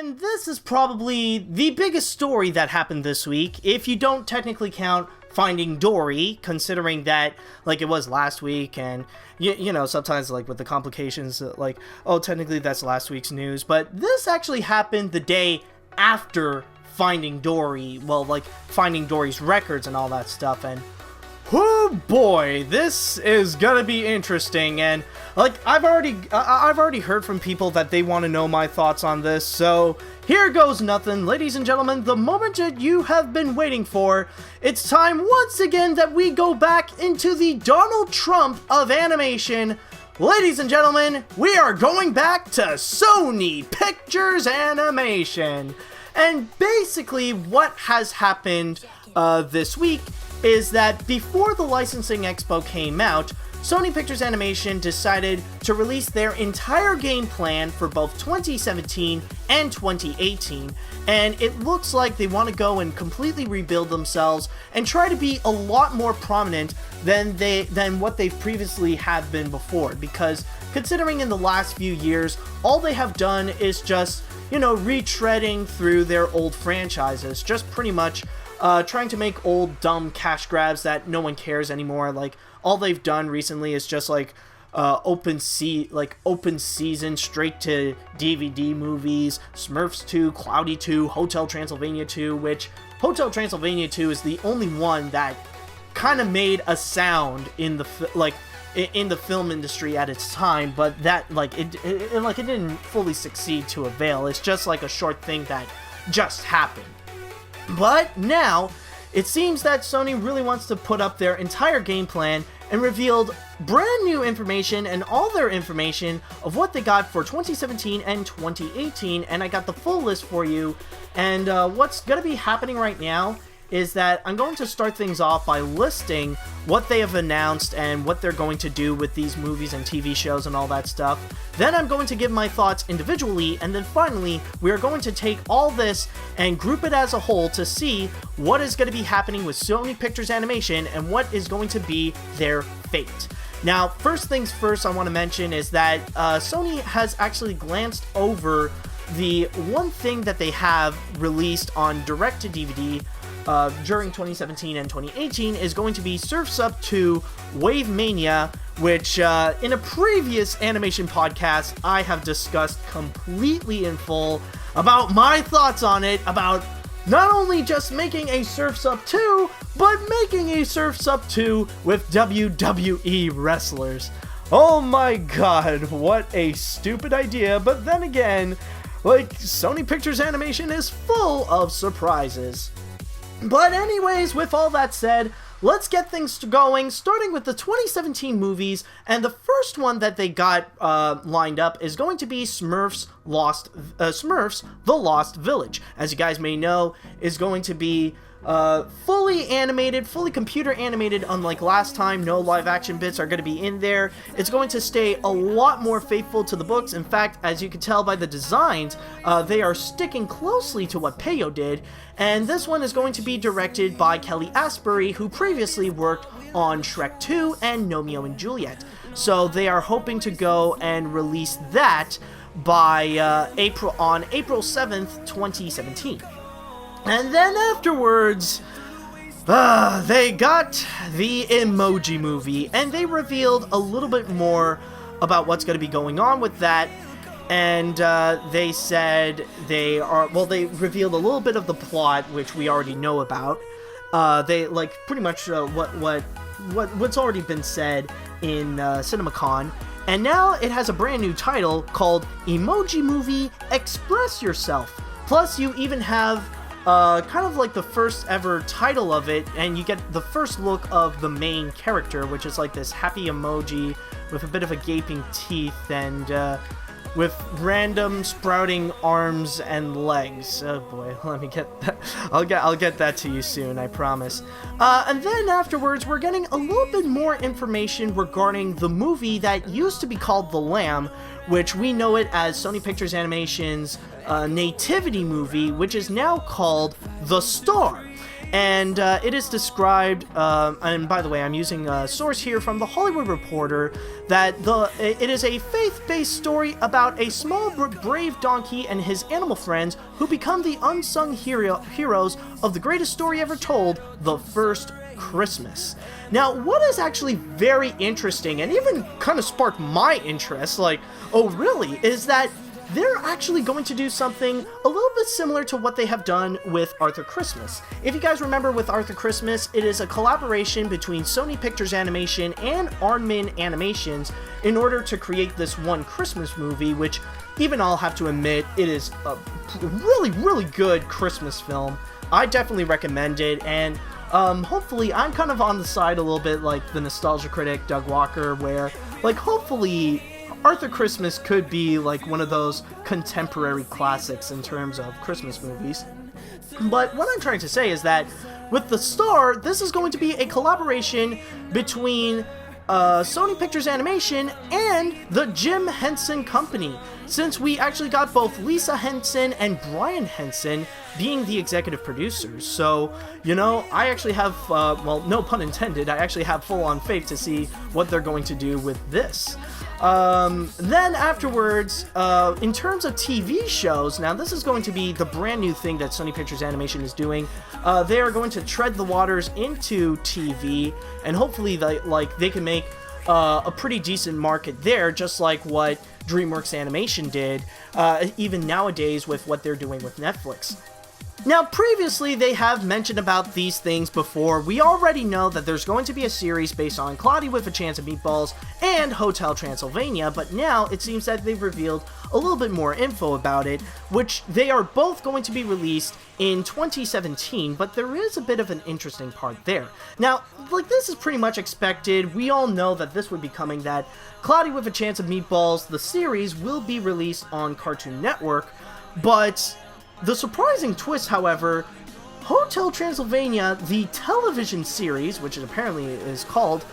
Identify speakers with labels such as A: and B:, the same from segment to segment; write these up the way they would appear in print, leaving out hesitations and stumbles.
A: And this is probably the biggest story that happened this week, if you don't technically count Finding Dory, considering that, like, it was last week, and, you know, sometimes, like, with the complications, like, oh, technically that's last week's news, but this actually happened the day after Finding Dory, well, like, Finding Dory's records and all that stuff, and oh boy, this is gonna be interesting. And like I've already heard from people that they want to know my thoughts on this, so here goes nothing. Ladies and gentlemen, the moment that you have been waiting for. It's time once again that we go back into the Donald Trump of animation. Ladies and gentlemen, we are going back to Sony Pictures Animation. And basically what has happened this week is that before the licensing expo came out, Sony Pictures Animation decided to release their entire game plan for both 2017 and 2018, and it looks like they want to go and completely rebuild themselves and try to be a lot more prominent than what they've previously have been before, because considering in the last few years, all they have done is just, you know, retreading through their old franchises, just pretty much trying to make old dumb cash grabs that no one cares anymore. Like, all they've done recently is just like open season straight to DVD movies, Smurfs 2, Cloudy 2, Hotel Transylvania 2, which Hotel Transylvania 2 is the only one that kind of made a sound in the film industry at its time, but that it didn't fully succeed to avail. It's just like a short thing that just happened. But now, it seems that Sony really wants to put up their entire game plan and revealed brand new information and all their information of what they got for 2017 and 2018, and I got the full list for you. And what's going to be happening right now is that I'm going to start things off by listing what they have announced and what they're going to do with these movies and TV shows and all that stuff. Then I'm going to give my thoughts individually, and then finally, we are going to take all this and group it as a whole to see what is going to be happening with Sony Pictures Animation and what is going to be their fate. Now, first things first I want to mention is that Sony has actually glanced over the one thing that they have released on direct-to-DVD during 2017 and 2018 is going to be Surf's Up 2 Wave Mania, which in a previous animation podcast I have discussed completely in full about my thoughts on it, about not only just making a Surf's Up 2, but making a Surf's Up 2 with WWE wrestlers. Oh my god, what a stupid idea, but then again, like, Sony Pictures Animation is full of surprises. But anyways, with all that said, let's get things going, starting with the 2017 movies, and the first one that they got lined up is going to be Smurfs The Lost Village. As you guys may know, is going to be fully animated, fully computer animated, unlike last time. No live action bits are going to be in there. It's going to stay a lot more faithful to the books. In fact, as you can tell by the designs, they are sticking closely to what Peyo did, and this one is going to be directed by Kelly Asbury, who previously worked on Shrek 2 and Romeo and Juliet. So they are hoping to go and release that by April 7th, 2017. And then afterwards, they got the Emoji Movie, and they revealed a little bit more about what's going to be going on with that. And they said they revealed a little bit of the plot, which we already know about. They pretty much what's already been said in CinemaCon. And now it has a brand new title called Emoji Movie Express Yourself. Plus, you even have kind of like the first ever title of it, and you get the first look of the main character, which is like this happy emoji with a bit of a gaping teeth and with random sprouting arms and legs. Oh boy, let me get that. I'll get that to you soon, I promise. And then afterwards, we're getting a little bit more information regarding the movie that used to be called The Lamb, which we know it as Sony Pictures Animation's nativity movie, which is now called The Star. And it is described, and by the way, I'm using a source here from The Hollywood Reporter, that it is a faith-based story about a small but brave donkey and his animal friends who become the unsung heroes of the greatest story ever told, The First Christmas. Now, what is actually very interesting, and even kind of sparked my interest, like, oh really, is that they're actually going to do something a little bit similar to what they have done with Arthur Christmas. If you guys remember with Arthur Christmas, it is a collaboration between Sony Pictures Animation and Aardman Animations in order to create this one Christmas movie, which even I'll have to admit, it is a really, really good Christmas film. I definitely recommend it, and hopefully I'm kind of on the side a little bit like the nostalgia critic Doug Walker, where like hopefully Arthur Christmas could be like one of those contemporary classics in terms of Christmas movies. But what I'm trying to say is that with The Star, this is going to be a collaboration between Sony Pictures Animation and the Jim Henson Company, since we actually got both Lisa Henson and Brian Henson being the executive producers. So, you know, I actually have, well, no pun intended, I actually have full-on faith to see what they're going to do with this. Then afterwards, in terms of TV shows, now this is going to be the brand new thing that Sony Pictures Animation is doing. They are going to tread the waters into TV, and hopefully they can make a pretty decent market there, just like what DreamWorks Animation did, even nowadays with what they're doing with Netflix. Now, previously, they have mentioned about these things before. We already know that there's going to be a series based on Cloudy with a Chance of Meatballs and Hotel Transylvania, but now it seems that they've revealed a little bit more info about it, which they are both going to be released in 2017, but there is a bit of an interesting part there. Now, like, this is pretty much expected. We all know that this would be coming, that Cloudy with a Chance of Meatballs, the series, will be released on Cartoon Network, but the surprising twist, however, Hotel Transylvania, the television series, which it apparently is called,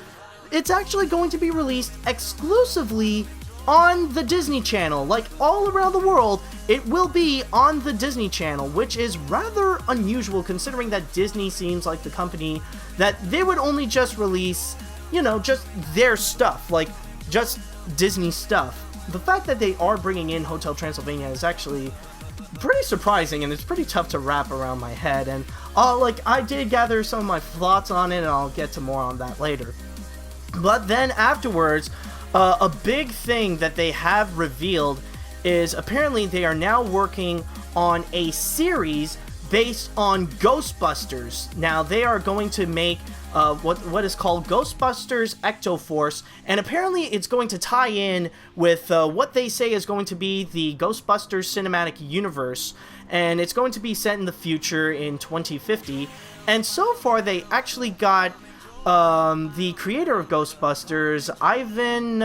A: it's actually going to be released exclusively on the Disney Channel. Like, all around the world, it will be on the Disney Channel, which is rather unusual considering that Disney seems like the company that they would only just release, you know, just their stuff, like, just Disney stuff. The fact that they are bringing in Hotel Transylvania is actually pretty surprising, and it's pretty tough to wrap around my head, and I did gather some of my thoughts on it, and I'll get to more on that later. But then afterwards, a big thing that they have revealed is apparently they are now working on a series based on Ghostbusters. Now, they are going to make what is called Ghostbusters Ectoforce, and apparently it's going to tie in with what they say is going to be the Ghostbusters cinematic universe, and it's going to be set in the future in 2050. And so far, they actually got the creator of Ghostbusters, Ivan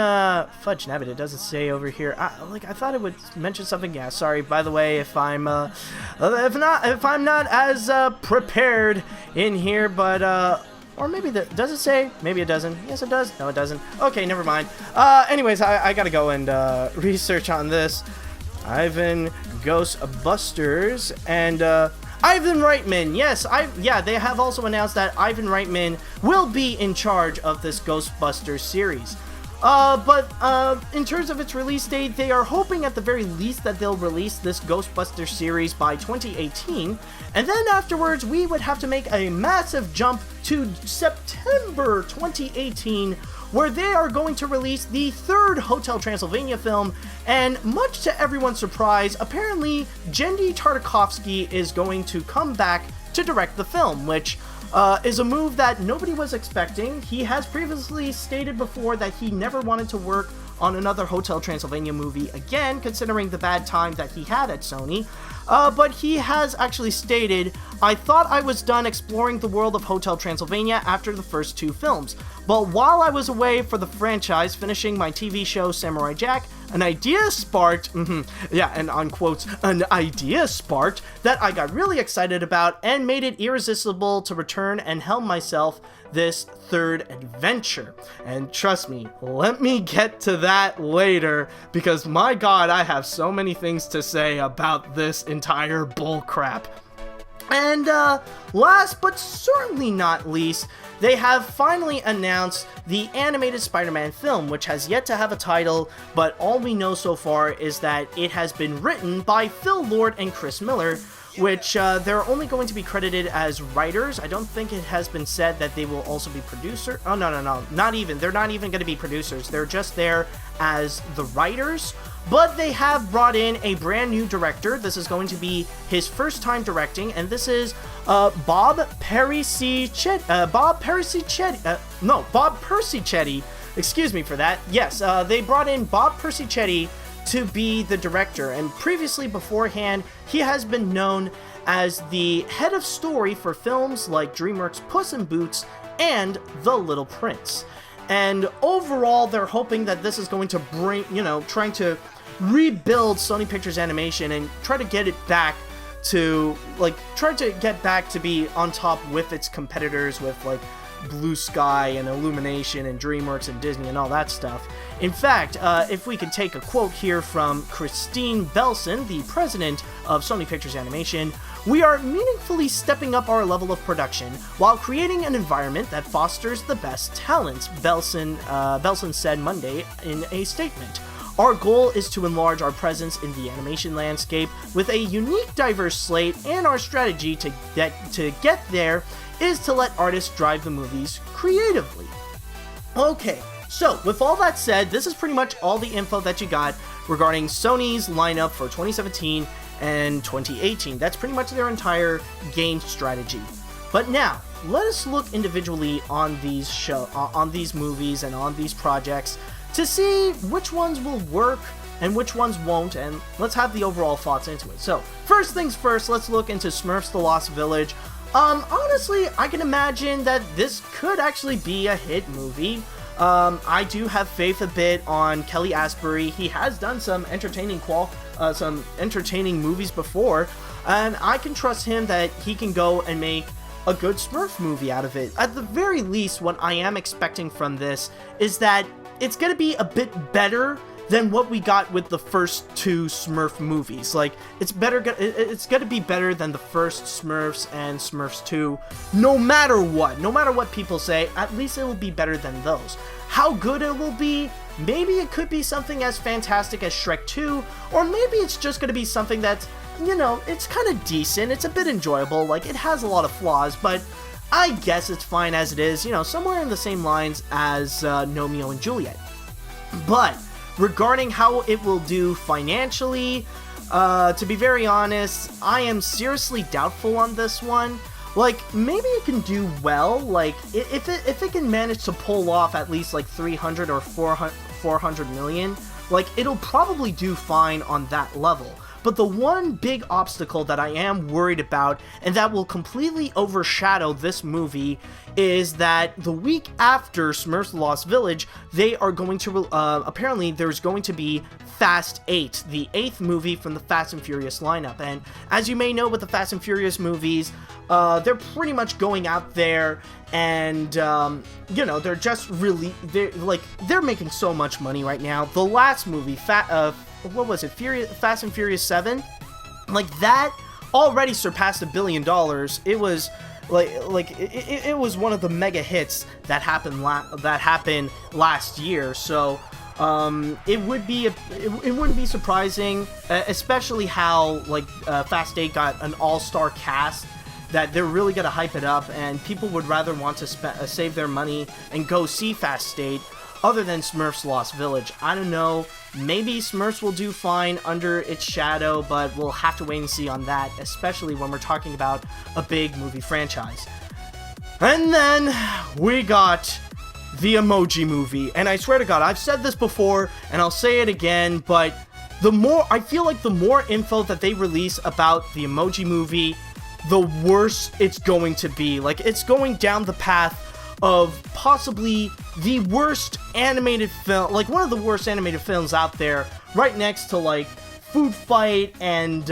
A: Fudge Nabbit. It doesn't say over here. I thought it would mention something. Yeah, sorry. By the way, if I'm not as prepared in here, but or maybe does it say? Maybe it doesn't. Yes, it does. No, it doesn't. Okay, never mind. Anyways, I gotta go and research on this. Ivan Ghostbusters and Ivan Reitman. Yes, they have also announced that Ivan Reitman will be in charge of this Ghostbusters series. But in terms of its release date, they are hoping at the very least that they'll release this Ghostbusters series by 2018, and then afterwards we would have to make a massive jump to September 2018, where they are going to release the third Hotel Transylvania film, and much to everyone's surprise, apparently Genndy Tartakovsky is going to come back to direct the film, which is a move that nobody was expecting. He has previously stated before that he never wanted to work on another Hotel Transylvania movie again, considering the bad time that he had at Sony. But he has actually stated, "I thought I was done exploring the world of Hotel Transylvania after the first two films. But while I was away for the franchise finishing my TV show Samurai Jack, an idea sparked, and on quotes, an idea sparked that I got really excited about and made it irresistible to return and helm myself this third adventure." And trust me, let me get to that later, because my god, I have so many things to say about this entire bullcrap. And last but certainly not least, they have finally announced the animated Spider-Man film, which has yet to have a title, but all we know so far is that it has been written by Phil Lord and Chris Miller, which they're only going to be credited as writers. I don't think it has been said that they will also be producer. Oh, no, not even. They're not even going to be producers. They're just there as the writers. But they have brought in a brand new director. This is going to be his first time directing, and this is Bob Persichetti. Excuse me for that. Yes, they brought in Bob Persichetti to be the director, and previously beforehand, he has been known as the head of story for films like DreamWorks' Puss in Boots and The Little Prince. And overall, they're hoping that this is going to bring, trying to rebuild Sony Pictures Animation and try to get it back to, be on top with its competitors, with, Blue Sky and Illumination and DreamWorks and Disney and all that stuff. In fact, if we could take a quote here from Christine Belson, the president of Sony Pictures Animation, "We are meaningfully stepping up our level of production while creating an environment that fosters the best talents," Belson said Monday in a statement. "Our goal is to enlarge our presence in the animation landscape with a unique, diverse slate, and our strategy to get there is to let artists drive the movies creatively." Okay, so with all that said, this is pretty much all the info that you got regarding Sony's lineup for 2017 and 2018. That's pretty much their entire game strategy. But now, let us look individually on these movies and on these projects to see which ones will work and which ones won't, and let's have the overall thoughts into it. So, first things first, let's look into Smurfs The Lost Village. Honestly, I can imagine that this could actually be a hit movie. I do have faith a bit on Kelly Asbury. He has done some entertaining movies before, and I can trust him that he can go and make a good Smurf movie out of it. At the very least, what I am expecting from this is that it's going to be a bit better than what we got with the first two Smurf movies. It's going to be better than the first Smurfs and Smurfs 2, no matter what people say. At least it will be better than those. How good it will be, maybe it could be something as fantastic as Shrek 2, or maybe it's just going to be something that's, it's kind of decent, it's a bit enjoyable, it has a lot of flaws, but I guess it's fine as it is, somewhere in the same lines as Romeo and Juliet. But regarding how it will do financially, to be very honest, I am seriously doubtful on this one. Maybe it can do well, if it can manage to pull off at least 300 or 400 million, it'll probably do fine on that level. But the one big obstacle that I am worried about, and that will completely overshadow this movie, is that the week after Smurfs Lost Village, they are going to, apparently there's going to be Fast 8, the 8th movie from the Fast and Furious lineup. And as you may know with the Fast and Furious movies, they're pretty much going out there and, they're just really, they're making so much money right now. The last movie, Fast and Furious 7, that already surpassed $1 billion. It was it was one of the mega hits that happened last year. So it wouldn't be surprising, especially how Fast 8 got an all-star cast, that they're really gonna hype it up, and people would rather want to save their money and go see Fast 8 other than Smurfs Lost Village. I don't know, maybe Smurfs will do fine under its shadow, but we'll have to wait and see on that, especially when we're talking about a big movie franchise. And then we got the Emoji Movie, and I swear to God, I've said this before, and I'll say it again, but I feel like the more info that they release about the Emoji Movie, the worse it's going to be. It's going down the path of possibly the worst animated film, one of the worst animated films out there, right next to Food Fight and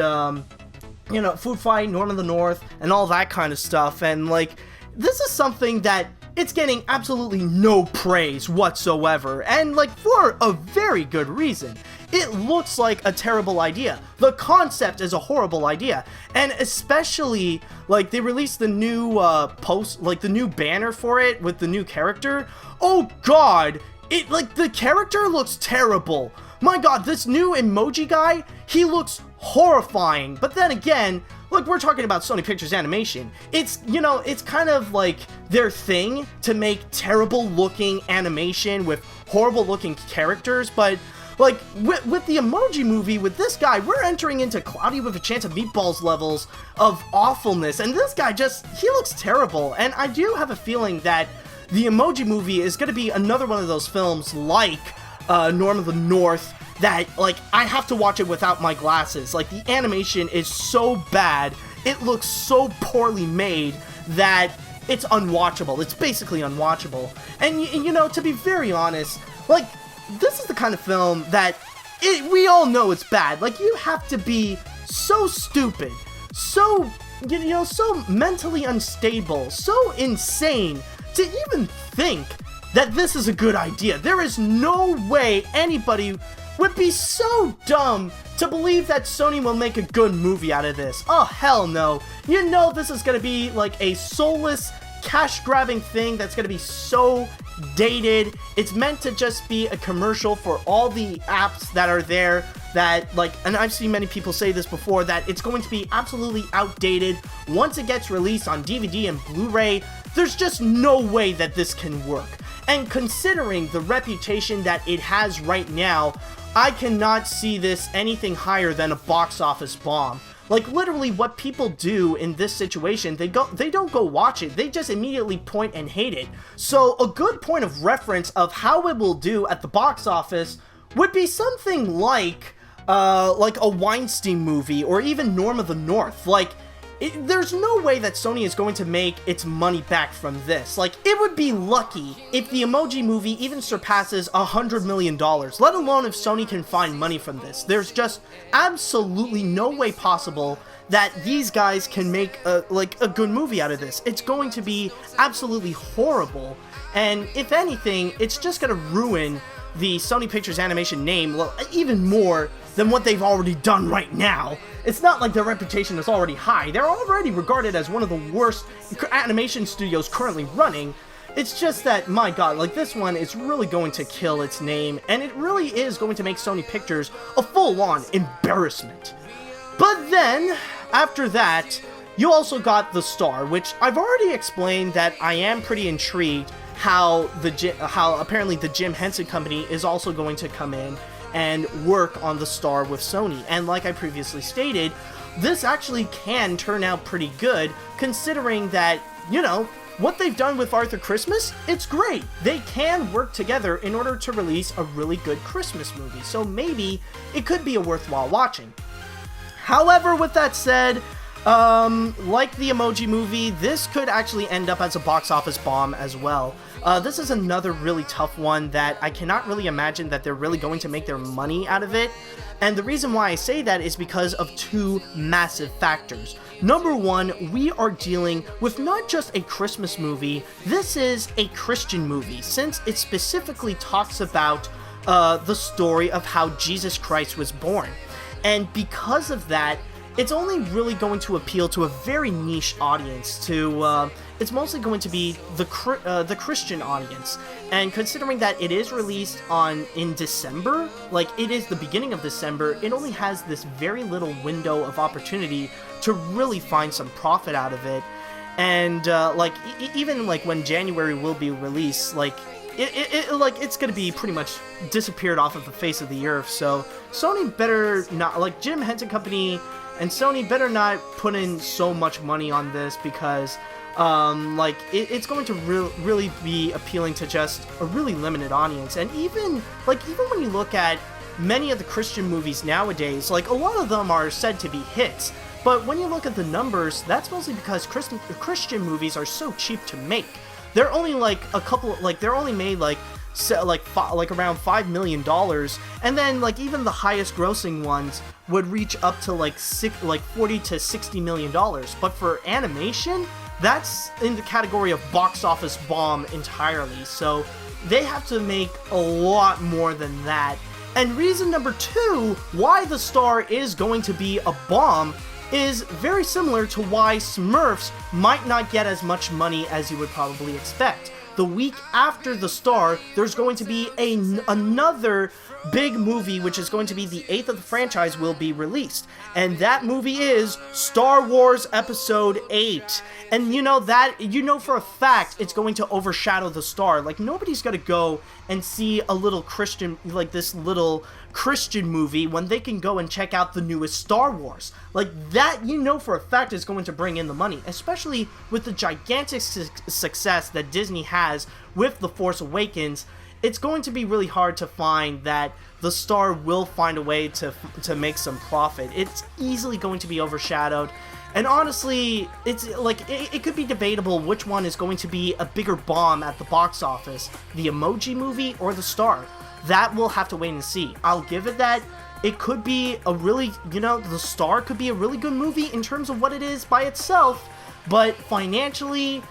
A: Food Fight, Norm of the North, and all that kind of stuff. And this is something that it's getting absolutely no praise whatsoever, and for a very good reason. it looks like a terrible idea. The concept is a horrible idea. And especially, like, they released the new the new banner for it with the new character. Oh god, the character looks terrible. My god, this new emoji guy, he looks horrifying. But then again, look, we're talking about Sony Pictures Animation. It's, it's kind of like their thing to make terrible looking animation with horrible looking characters, but like with the Emoji Movie, with this guy, we're entering into Cloudy with a Chance of Meatballs levels of awfulness, and this guy he looks terrible. And I do have a feeling that the Emoji Movie is going to be another one of those films like Norm of the North that, like, I have to watch it without my glasses. Like, the animation is so bad, it looks so poorly made that it's unwatchable. It's basically unwatchable. And, to be very honest, like, this is the kind of film that we all know it's bad. Like, you have to be so stupid, so, so mentally unstable, so insane to even think that this is a good idea. There is no way anybody would be so dumb to believe that Sony will make a good movie out of this. Oh, hell no. This is gonna be like a soulless, cash-grabbing thing that's gonna be so dated. It's meant to just be a commercial for all the apps that are there that, like, and I've seen many people say this before, that it's going to be absolutely outdated once it gets released on DVD and Blu-ray. There's just no way that this can work. And considering the reputation that it has right now, I cannot see this anything higher than a box office bomb. Like, literally what people do in this situation, they don't go watch it, they just immediately point and hate it. So a good point of reference of how it will do at the box office would be something like a Weinstein movie, or even Norm of the North. Like, there's no way that Sony is going to make its money back from this. Like, it would be lucky if the Emoji Movie even surpasses $100 million, let alone if Sony can find money from this. There's just absolutely no way possible that these guys can make a good movie out of this. It's going to be absolutely horrible, and if anything, it's just going to ruin the Sony Pictures Animation name even more than what they've already done right now. It's not like their reputation is already high. They're already regarded as one of the worst animation studios currently running. It's just that, my god, like, this one is really going to kill its name, and it really is going to make Sony Pictures a full-on embarrassment. But then, after that, you also got The Star, which I've already explained that I am pretty intrigued how apparently the Jim Henson Company is also going to come in and work on The Star with Sony. And like I previously stated, this actually can turn out pretty good, considering that, what they've done with Arthur Christmas, it's great. They can work together in order to release a really good Christmas movie, so maybe it could be a worthwhile watching. However, with that said, like the Emoji Movie, this could actually end up as a box office bomb as well. This is another really tough one that I cannot really imagine that they're really going to make their money out of it. And the reason why I say that is because of two massive factors. Number one, we are dealing with not just a Christmas movie, this is a Christian movie, since it specifically talks about the story of how Jesus Christ was born. And because of that, it's only really going to appeal to a very niche audience. It's mostly going to be the Christian audience. And considering that it is released in December, like, it is the beginning of December, it only has this very little window of opportunity to really find some profit out of it. And even like when January will be released, like, it's gonna be pretty much disappeared off of the face of the earth. So Sony better not, like, Jim Henson Company and Sony better not put in so much money on this, because it's going to really be appealing to just a really limited audience. And even when you look at many of the Christian movies nowadays, like, a lot of them are said to be hits, but when you look at the numbers, that's mostly because Christian movies are so cheap to make. They're only they're only made around $5 million, and then even the highest grossing ones would reach up to $40 to $60 million. But for animation, that's in the category of box office bomb entirely. So they have to make a lot more than that And reason number 2 why The Star is going to be a bomb is very similar to why Smurfs might not get as much money as you would probably expect. The week after The Star, there's going to be another big movie, which is going to be the 8th of the franchise, will be released. And that movie is Star Wars Episode 8. And you know for a fact it's going to overshadow The Star. Like, nobody's gonna go and see a little Christian, like this little Christian movie when they can go and check out the newest Star Wars. Like, that, for a fact is going to bring in the money, especially with the gigantic success that Disney has with The Force Awakens. It's going to be really hard to find that The Star will find a way to make some profit. It's easily going to be overshadowed. And honestly, it's like, it could be debatable which one is going to be a bigger bomb at the box office, the Emoji Movie or The Star. That we'll have to wait and see. I'll give it that it could be a really, The Star could be a really good movie in terms of what it is by itself, but financially,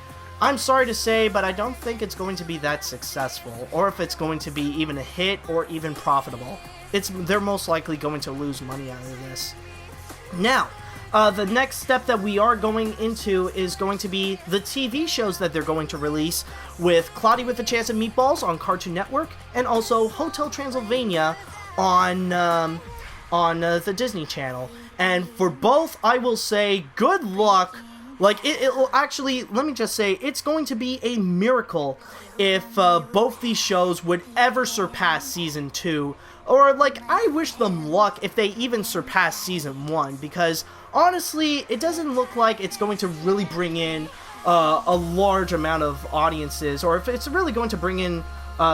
A: I'm sorry to say, but I don't think it's going to be that successful, or if it's going to be even a hit or even profitable. They're most likely going to lose money out of this. Now, the next step that we are going into is going to be the TV shows that they're going to release, with Cloudy with a Chance of Meatballs on Cartoon Network, and also Hotel Transylvania on the Disney Channel. And for both, I will say good luck. Like, it will actually, let me just say, it's going to be a miracle if both these shows would ever surpass Season 2. Or, like, I wish them luck if they even surpass Season 1, because, honestly, it doesn't look like it's going to really bring in a large amount of audiences, or if it's really going to bring in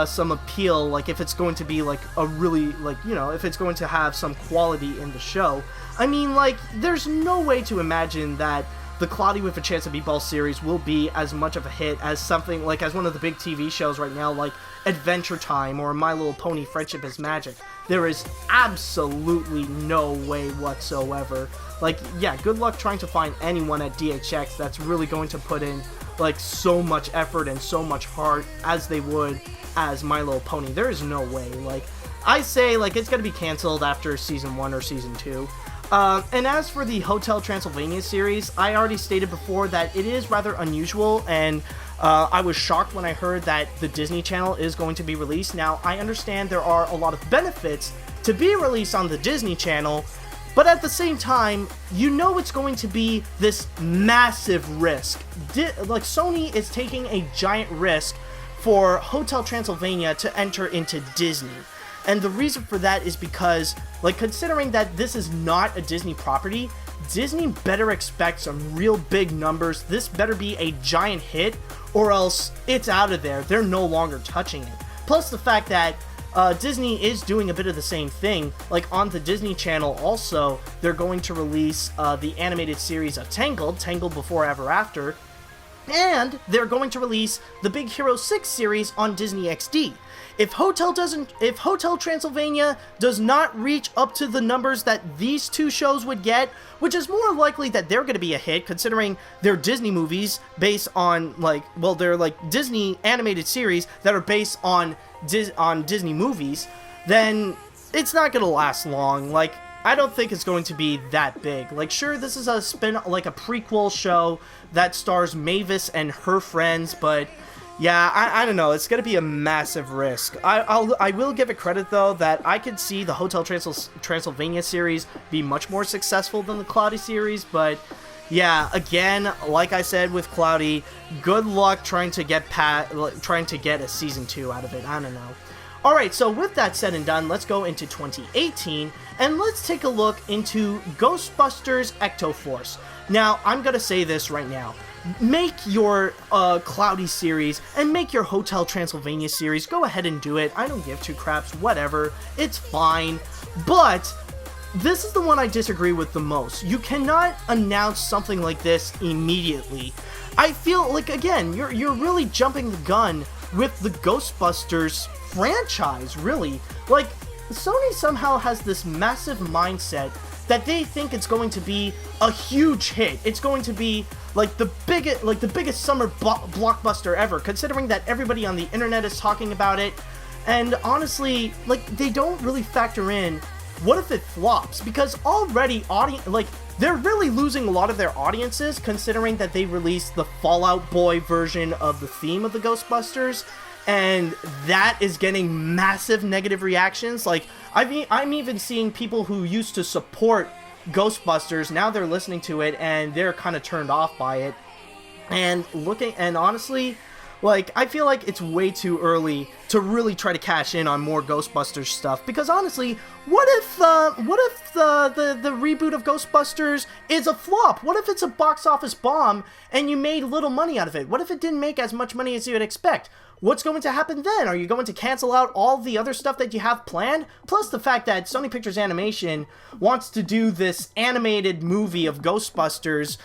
A: some appeal, like, if it's going to be, like, a really, like, if it's going to have some quality in the show. I mean, like, there's no way to imagine that the Cloudy with a Chance of Meatballs series will be as much of a hit as something like as one of the big TV shows right now, like Adventure Time or My Little Pony Friendship is Magic. There is absolutely no way whatsoever. Like, yeah, good luck trying to find anyone at DHX that's really going to put in like so much effort and so much heart as they would as My Little Pony. There is no way. Like, I say, like, it's gonna be canceled after Season 1 or Season 2. And as for the Hotel Transylvania series, I already stated before that it is rather unusual, and I was shocked when I heard that the Disney Channel is going to be released. Now, I understand there are a lot of benefits to be released on the Disney Channel, but at the same time, it's going to be this massive risk. Like, Sony is taking a giant risk for Hotel Transylvania to enter into Disney. And the reason for that is because, like, considering that this is not a Disney property, Disney better expect some real big numbers. This better be a giant hit, or else it's out of there. They're no longer touching it. Plus the fact that Disney is doing a bit of the same thing. Like, on the Disney Channel also, they're going to release the animated series of Tangled Before Ever After, and they're going to release the Big Hero 6 series on Disney XD. If Hotel Transylvania does not reach up to the numbers that these two shows would get, which is more likely that they're going to be a hit, considering they're Disney movies based on, like, well, they're like Disney animated series that are based on Disney movies, then it's not going to last long. Like, I don't think it's going to be that big. Like, sure, this is a like a prequel show that stars Mavis and her friends, but yeah, I don't know. It's going to be a massive risk. I will give it credit, though, that I could see the Hotel Transylvania series be much more successful than the Cloudy series, but yeah, again, like I said with Cloudy, good luck trying to get a Season 2 out of it. I don't know. Alright, so with that said and done, let's go into 2018, and let's take a look into Ghostbusters Ectoforce. Now, I'm going to say this right now. Make your Cloudy series and make your Hotel Transylvania series. Go ahead and do it. I don't give two craps, whatever. It's fine. But this is the one I disagree with the most. You cannot announce something like this immediately. I feel like, again, you're really jumping the gun with the Ghostbusters franchise, really. Like, Sony somehow has this massive mindset that they think it's going to be a huge hit. It's going to be like the biggest summer blockbuster ever, considering that everybody on the internet is talking about it. And honestly, like, they don't really factor in what if it flops, because already they're really losing a lot of their audiences, considering that they released the Fallout Boy version of the theme of the Ghostbusters, and that is getting massive negative reactions. Like, I'm even seeing people who used to support Ghostbusters, now they're listening to it and they're kind of turned off by it. And honestly, like, I feel like it's way too early to really try to cash in on more Ghostbusters stuff, because honestly, what if the reboot of Ghostbusters is a flop? What if it's a box office bomb and you made little money out of it? What if it didn't make as much money as you would expect? What's going to happen then? Are you going to cancel out all the other stuff that you have planned? Plus the fact that Sony Pictures Animation wants to do this animated movie of Ghostbusters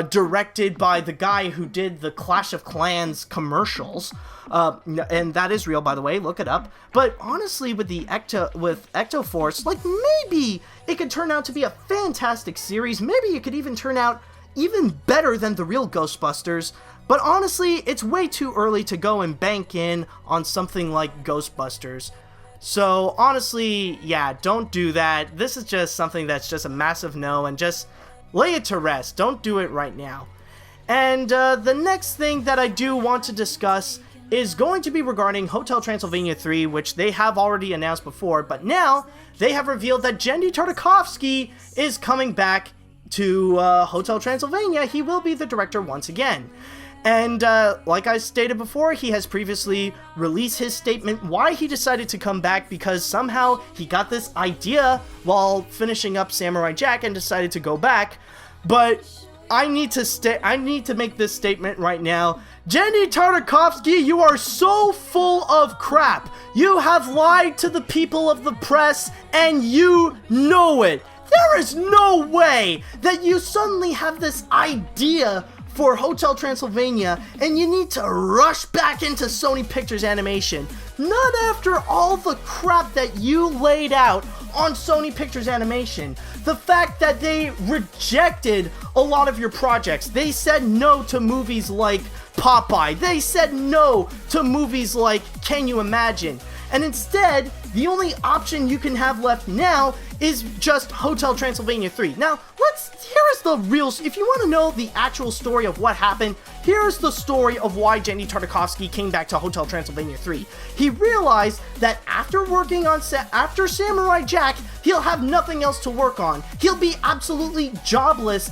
A: directed by the guy who did the Clash of Clans commercials. And that is real, by the way, look it up. But honestly, with Ectoforce, like, maybe it could turn out to be a fantastic series. Maybe it could even turn out even better than the real Ghostbusters. But honestly, it's way too early to go and bank in on something like Ghostbusters. So honestly, yeah, don't do that. This is just something that's just a massive no, and just lay it to rest. Don't do it right now. And the next thing that I do want to discuss is going to be regarding Hotel Transylvania 3, which they have already announced before, but now they have revealed that Genndy Tartakovsky is coming back to Hotel Transylvania. He will be the director once again. And like I stated before, he has previously released his statement why he decided to come back, because somehow he got this idea while finishing up Samurai Jack and decided to go back. But I need to make this statement right now. Genndy Tartakovsky, you are so full of crap. You have lied to the people of the press, and you know it. There is no way that you suddenly have this idea for Hotel Transylvania and you need to rush back into Sony Pictures Animation. Not after all the crap that you laid out on Sony Pictures Animation. The fact that they rejected a lot of your projects. They said no to movies like Popeye. They said no to movies like Can You Imagine? And instead, the only option you can have left now is just Hotel Transylvania 3. Now, here's the real, if you want to know the actual story of what happened, here's the story of why Genndy Tartakovsky came back to Hotel Transylvania 3. He realized that after working on after Samurai Jack, he'll have nothing else to work on. He'll be absolutely jobless.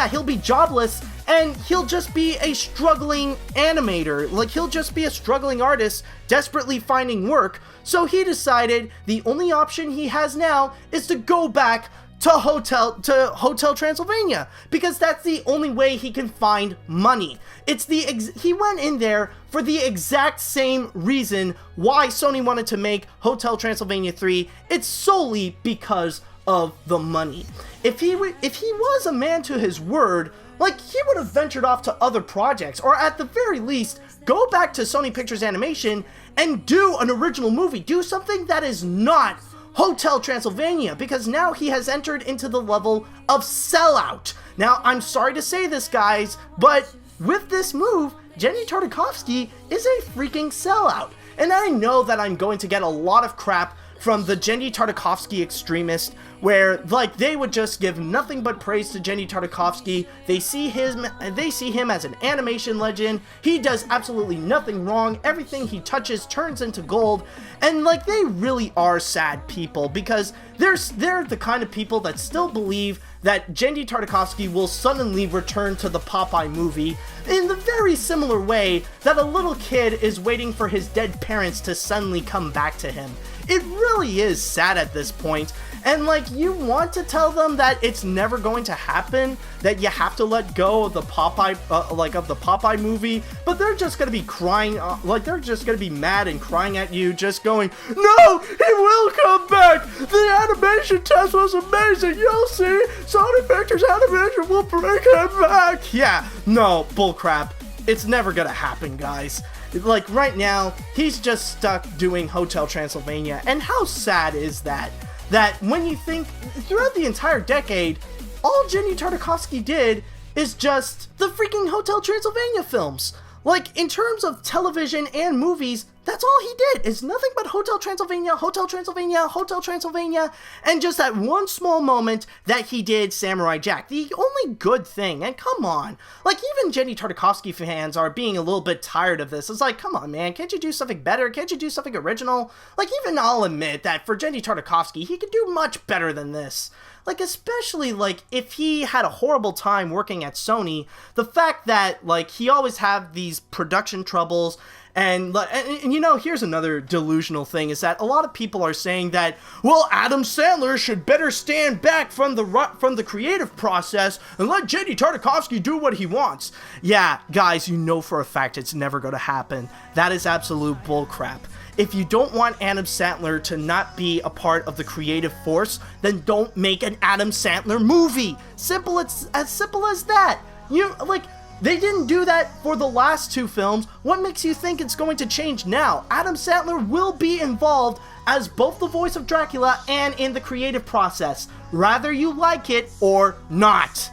A: He'll be jobless, and he'll just be a struggling animator. Like, he'll just be a struggling artist desperately finding work. So he decided the only option he has now is to go back to Hotel Transylvania, because that's the only way he can find money. He went in there for the exact same reason why Sony wanted to make Hotel Transylvania 3. It's solely because of the money. If he was a man to his word, like, he would have ventured off to other projects, or at the very least go back to Sony Pictures Animation and do an original movie. Do something that is not Hotel Transylvania, because now he has entered into the level of sellout. Now, I'm sorry to say this, guys, but with this move, Genndy Tartakovsky is a freaking sellout. And I know that I'm going to get a lot of crap from the Genndy Tartakovsky extremists, where, like, they would just give nothing but praise to Genndy Tartakovsky. They see him as an animation legend. He does absolutely nothing wrong. Everything he touches turns into gold. And, like, they really are sad people, because they're the kind of people that still believe that Genndy Tartakovsky will suddenly return to the Popeye movie in the very similar way that a little kid is waiting for his dead parents to suddenly come back to him. It really is sad at this point, and, like, you want to tell them that it's never going to happen, that you have to let go of the Popeye movie, but they're just gonna be crying, they're just gonna be mad and crying at you, just going, "No, he will come back! The animation test was amazing! You'll see! Sony Pictures Animation will bring him back!" Yeah, no, bullcrap. It's never gonna happen, guys. Like, right now, he's just stuck doing Hotel Transylvania, and how sad is that? That when you think, throughout the entire decade, all Genndy Tartakovsky did is just the freaking Hotel Transylvania films. Like, in terms of television and movies, That's all he did, is nothing but Hotel Transylvania, Hotel Transylvania, Hotel Transylvania, and just that one small moment that he did Samurai Jack. The only good thing, and come on, like, even Jenny Tartakovsky fans are being a little bit tired of this. It's like, come on, man, can't you do something better? Can't you do something original? Like, even I'll admit that for Jenny Tartakovsky, he could do much better than this. Like, especially, like, if he had a horrible time working at Sony, the fact that, like, he always had these production troubles, and you know, here's another delusional thing, is that a lot of people are saying that, well, Adam Sandler should better stand back from the creative process and let Jenny Tartakovsky do what he wants. Yeah, guys, you know for a fact it's never going to happen. That is absolute bullcrap. If you don't want Adam Sandler to not be a part of the creative force, then don't make an Adam Sandler movie. Simple, it's as simple as that. They didn't do that for the last two films. What makes you think it's going to change now? Adam Sandler will be involved as both the voice of Dracula and in the creative process, whether you like it or not.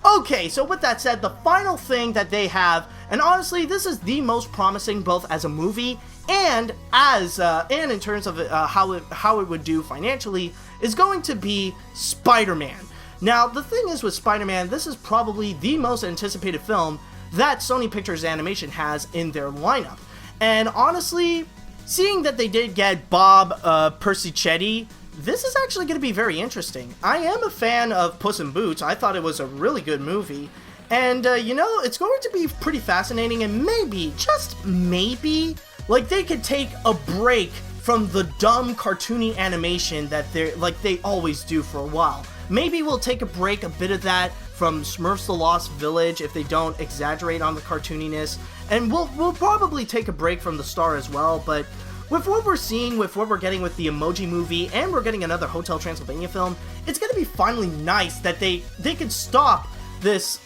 A: Okay, so with that said, the final thing that they have, and honestly, this is the most promising both as a movie and and in terms of how it would do financially, is going to be Spider-Man. Now, the thing is with Spider-Man, this is probably the most anticipated film that Sony Pictures Animation has in their lineup. And honestly, seeing that they did get Bob Persichetti, this is actually going to be very interesting. I am a fan of Puss in Boots. I thought it was a really good movie. And, it's going to be pretty fascinating, and maybe, just maybe, like, they could take a break from the dumb cartoony animation that they always do for a while. Maybe we'll take a break, a bit of that, from Smurfs the Lost Village if they don't exaggerate on the cartooniness. And we'll probably take a break from the Star as well, but with what we're seeing, with what we're getting with the Emoji Movie, and we're getting another Hotel Transylvania film, it's gonna be finally nice that they can stop this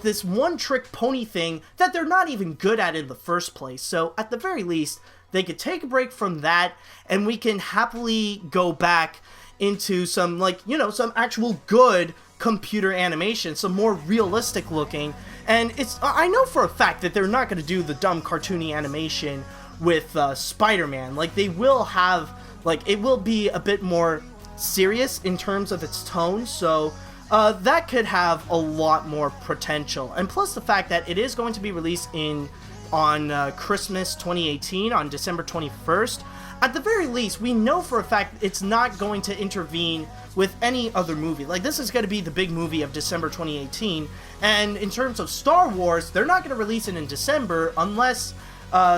A: this one-trick pony thing that they're not even good at in the first place. So at the very least, they could take a break from that, and we can happily go back into some, some actual good computer animation, some more realistic looking. And I know for a fact that they're not going to do the dumb cartoony animation with Spider-Man. Like, they will have, it will be a bit more serious in terms of its tone, so that could have a lot more potential. And plus the fact that it is going to be released on Christmas 2018, on December 21st. At the very least, we know for a fact it's not going to intervene with any other movie. Like, this is going to be the big movie of December 2018, and in terms of Star Wars, they're not going to release it in December unless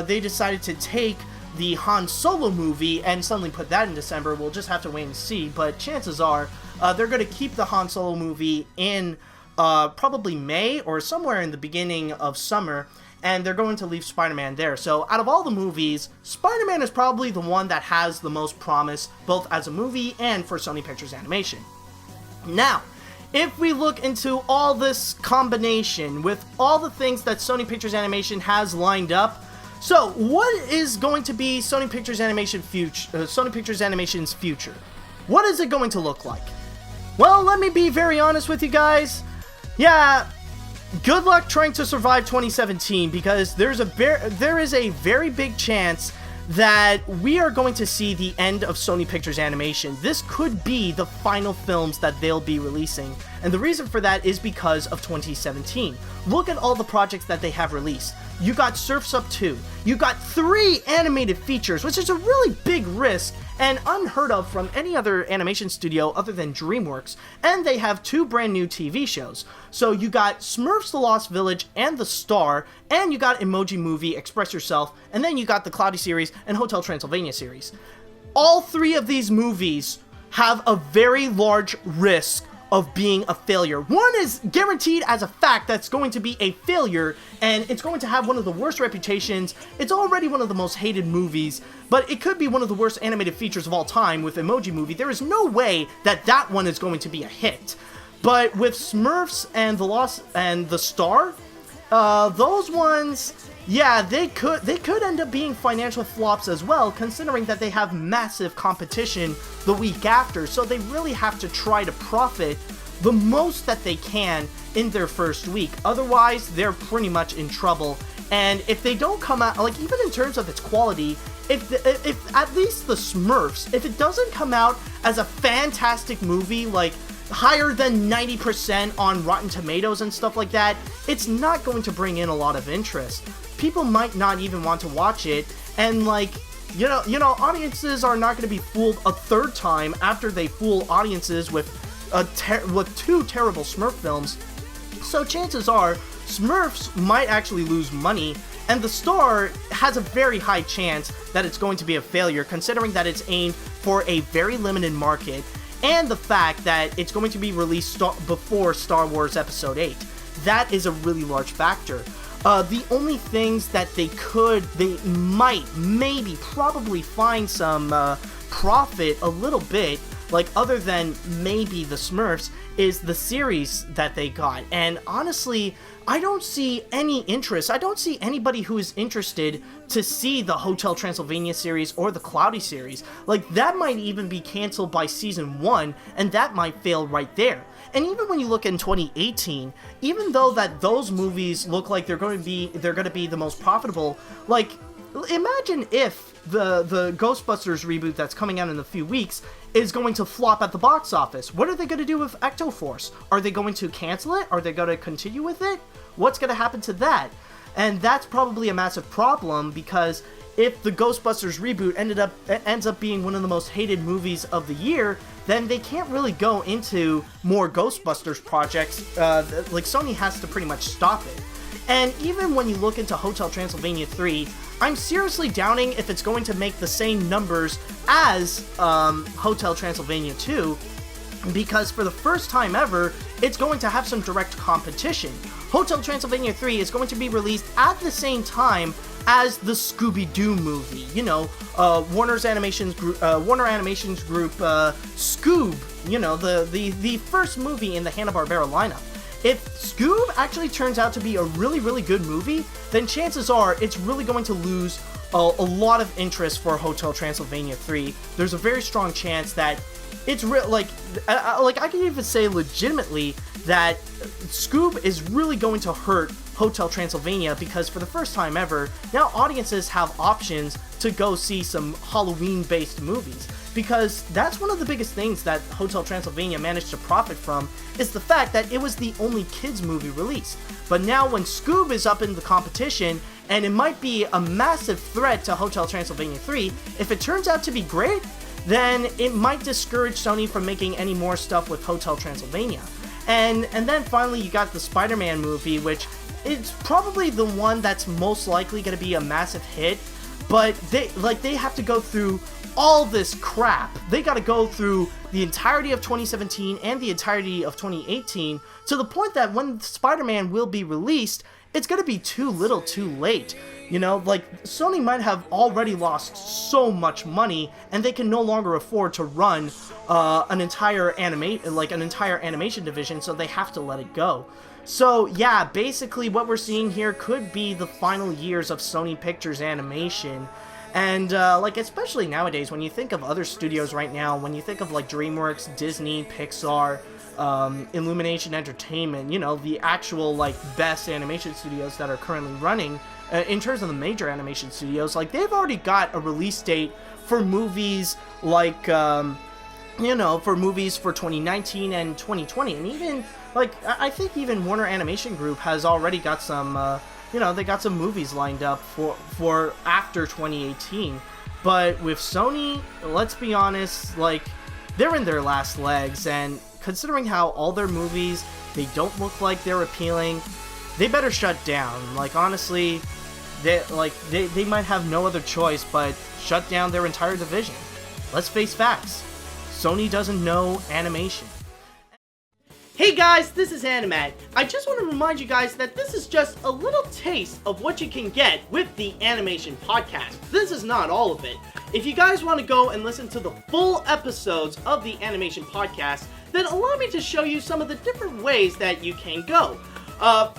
A: they decided to take the Han Solo movie and suddenly put that in December. We'll just have to wait and see, but chances are they're going to keep the Han Solo movie in probably May or somewhere in the beginning of summer, and they're going to leave Spider-Man there. So out of all the movies, Spider-Man is probably the one that has the most promise, both as a movie and for Sony Pictures Animation. Now, if we look into all this combination with all the things that Sony Pictures Animation has lined up, so what is going to be Sony Pictures Animation's future? What is it going to look like? Well, let me be very honest with you guys. Yeah, good luck trying to survive 2017, because there is a very big chance that we are going to see the end of Sony Pictures Animation. This could be the final films that they'll be releasing, and the reason for that is because of 2017. Look at all the projects that they have released. You got Surf's Up 2, you got 3 animated features, which is a really big risk and unheard of from any other animation studio other than DreamWorks, and they have 2 brand new TV shows. So you got Smurfs the Lost Village and The Star, and you got Emoji Movie, Express Yourself, and then you got the Cloudy series and Hotel Transylvania series. All 3 of these movies have a very large risk of being a failure. One is guaranteed as a fact that's going to be a failure, and it's going to have one of the worst reputations. It's already one of the most hated movies, but it could be one of the worst animated features of all time with Emoji Movie. There is no way that that one is going to be a hit. But with Smurfs and The Star, those ones, yeah, they could end up being financial flops as well, considering that they have massive competition the week after, so they really have to try to profit the most that they can in their first week. Otherwise, they're pretty much in trouble, And if they don't come out, like, even in terms of its quality, if at least the Smurfs, if it doesn't come out as a fantastic movie, like, higher than 90% on Rotten Tomatoes and stuff like that, it's not going to bring in a lot of interest. People might not even want to watch it, and, like, you know, audiences are not going to be fooled a third time after they fool audiences with two terrible Smurf films. So chances are, Smurfs might actually lose money, and the star has a very high chance that it's going to be a failure, considering that it's aimed for a very limited market, and the fact that it's going to be released before Star Wars Episode 8. That is a really large factor. The only things that they might, maybe, probably find some profit a little bit, like, other than maybe the Smurfs, is the series that they got. And honestly, I don't see any interest. I don't see anybody who is interested to see the Hotel Transylvania series or the Cloudy series. Like, that might even be canceled by season 1, and that might fail right there. And even when you look in 2018, even though that those movies look like they're going to be the most profitable, like, imagine if the Ghostbusters reboot that's coming out in a few weeks is going to flop at the box office. What are they going to do with Ectoforce? Are they going to cancel it? Are they going to continue with it? What's going to happen to that? And that's probably a massive problem, because if the Ghostbusters reboot ends up being one of the most hated movies of the year, then they can't really go into more Ghostbusters projects. Like, Sony has to pretty much stop it. And even when you look into Hotel Transylvania 3, I'm seriously doubting if it's going to make the same numbers as Hotel Transylvania 2, because for the first time ever, it's going to have some direct competition. Hotel Transylvania 3 is going to be released at the same time as the Scooby-Doo movie. You know, Warner Animations Group, Scoob, you know, the first movie in the Hanna-Barbera lineup. If Scoob actually turns out to be a really, really good movie, then chances are it's really going to lose a lot of interest for Hotel Transylvania 3. There's a very strong chance that it's like I can even say legitimately that Scoob is really going to hurt Hotel Transylvania, because for the first time ever, now audiences have options to go see some Halloween-based movies. Because that's one of the biggest things that Hotel Transylvania managed to profit from, is the fact that it was the only kids movie released. But now when Scoob is up in the competition, and it might be a massive threat to Hotel Transylvania 3, if it turns out to be great, then it might discourage Sony from making any more stuff with Hotel Transylvania. And then finally you got the Spider-Man movie, which is probably the one that's most likely going to be a massive hit, but they have to go through all this crap. They got to go through the entirety of 2017 and the entirety of 2018, to the point that when Spider-Man will be released, it's going to be too little too late. You know, like, Sony might have already lost so much money, and they can no longer afford to run an entire animation division, so they have to let it go. So yeah, basically what we're seeing here could be the final years of Sony Pictures Animation. And, like, especially nowadays, when you think of other studios right now, when you think of, like, DreamWorks, Disney, Pixar, Illumination Entertainment, you know, the actual, like, best animation studios that are currently running, in terms of the major animation studios, like, they've already got a release date for movies like, you know, for movies for 2019 and 2020, and even, like, I think even Warner Animation Group has already got some, you know, they got some movies lined up for after 2018. But with Sony, let's be honest, like, they're in their last legs, and considering how all their movies, they don't look like they're appealing, they better shut down. Like, honestly, they might have no other choice but shut down their entire division. Let's face facts. Sony doesn't know animation. Hey guys, this is Animat. I just want to remind you guys that this is just a little taste of what you can get with the Animation Podcast. This is not all of it. If you guys want to go and listen to the full episodes of the Animation Podcast, then allow me to show you some of the different ways that you can go.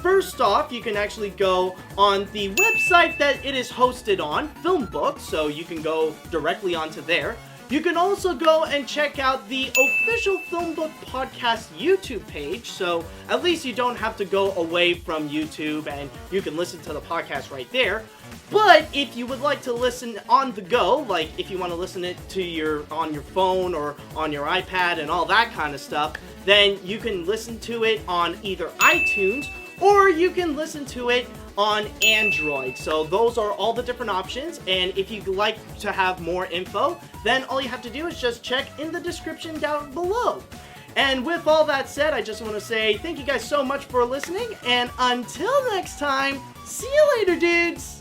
A: First off, you can actually go on the website that it is hosted on, Filmbook, so you can go directly onto there. You can also go and check out the official Film Book Podcast YouTube page, so at least you don't have to go away from YouTube and you can listen to the podcast right there. But if you would like to listen on the go, like if you want to listen it to on your phone or on your iPad and all that kind of stuff, then you can listen to it on either iTunes or you can listen to it on Android. So those are all the different options, and if you'd like to have more info, then all you have to do is just check in the description down below. And with all that said, I just want to say thank you guys so much for listening, and until next time, see you later, dudes!